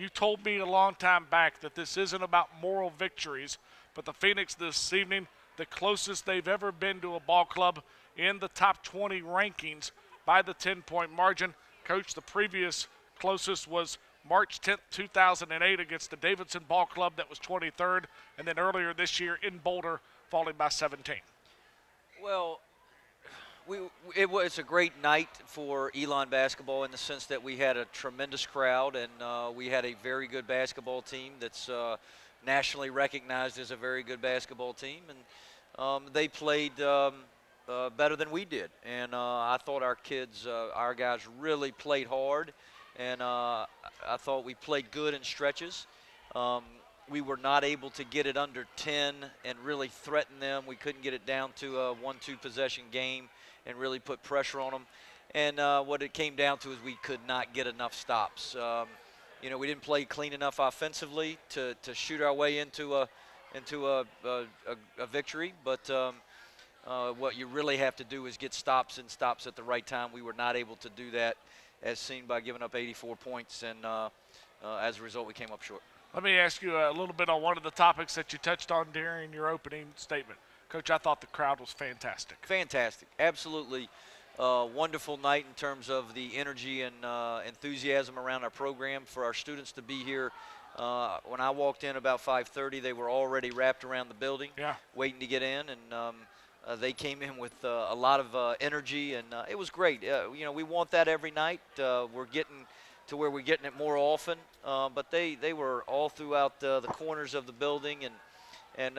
You told me a long time back that this isn't about moral victories, but the Phoenix this evening, the closest they've ever been to a ball club in the top 20 rankings by the 10-point margin. Coach, the previous closest was March 10th, 2008 against the Davidson Ball Club that was 23rd, and then earlier this year in Boulder, falling by 17. Well, it was a great night for Elon basketball in the sense that we had a tremendous crowd and we had a very good basketball team that's nationally recognized as a very good basketball team, and they played better than we did. And I thought our kids, our guys really played hard, and I thought we played good in stretches. We were not able to get it under 10 and really threaten them. We couldn't get it down to a 1-2 possession game and really put pressure on them. And what it came down to is we could not get enough stops. You know, we didn't play clean enough offensively to shoot our way into a victory. But what you really have to do is get stops and stops at the right time. We were not able to do that, as seen by giving up 84 points, and as a result, we came up short. Let me ask you a little bit on one of the topics that you touched on during your opening statement. Coach, I thought the crowd was fantastic. Fantastic. Absolutely wonderful night in terms of the energy and enthusiasm around our program for our students to be here. When I walked in about 5:30, they were already wrapped around the building, waiting to get in, and they came in with a lot of energy, and it was great. You know, we want that every night. We're getting to where we're getting it more often, but they were all throughout the corners of the building, and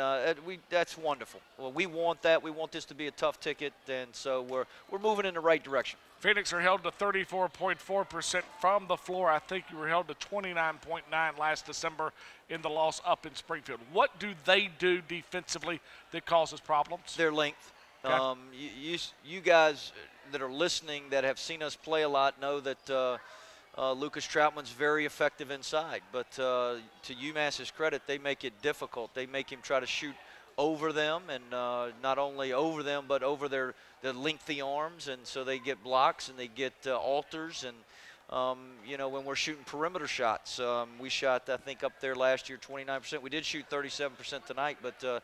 that's wonderful. Well, we want that. We want this to be a tough ticket, and so we're moving in the right direction. Phoenix are held to 34.4% from the floor. I think you were held to 29.9 last December in the loss up in Springfield. What do they do defensively that causes problems? Their length. Okay. You guys that are listening that have seen us play a lot know that Lucas Troutman's very effective inside, but to UMass's credit, they make it difficult. They make him try to shoot over them, and not only over them, but over their lengthy arms, and so they get blocks and they get alters. And you know, when we're shooting perimeter shots, we shot, I think, up there last year 29%. We did shoot 37% tonight, but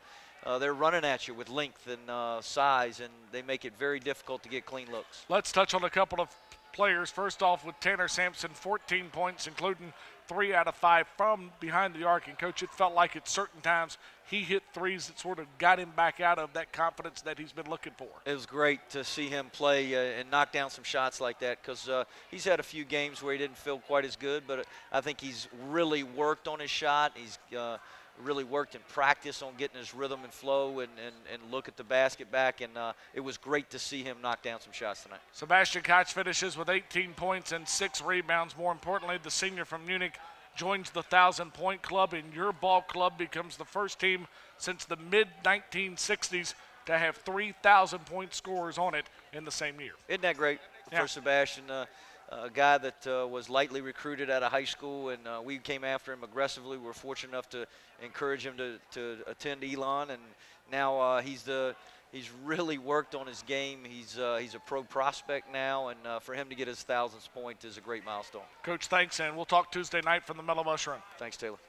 they're running at you with length and size, and they make it very difficult to get clean looks. Let's touch on a couple of players. First off with Tanner Sampson, 14 points, including 3 out of 5 from behind the arc. And, Coach, it felt like at certain times he hit threes that sort of got him back out of that confidence that he's been looking for. It was great to see him play and knock down some shots like that, because he's had a few games where he didn't feel quite as good, but I think he's really worked on his shot. He's really worked in practice on getting his rhythm and flow and look at the basket back, and it was great to see him knock down some shots tonight. Sebastian Koch finishes with 18 points and 6 rebounds. More importantly, the senior from Munich joins the 1,000-point club, and your ball club becomes the first team since the mid-1960s to have 3,000-point scorers on it in the same year. Isn't that great for Sebastian? A guy that was lightly recruited out of high school, and we came after him aggressively. We were fortunate enough to encourage him to attend Elon, and now he's really worked on his game. He's a pro prospect now, and for him to get his 1,000th point is a great milestone. Coach, thanks, and we'll talk Tuesday night from the Mellow Mushroom. Thanks, Taylor.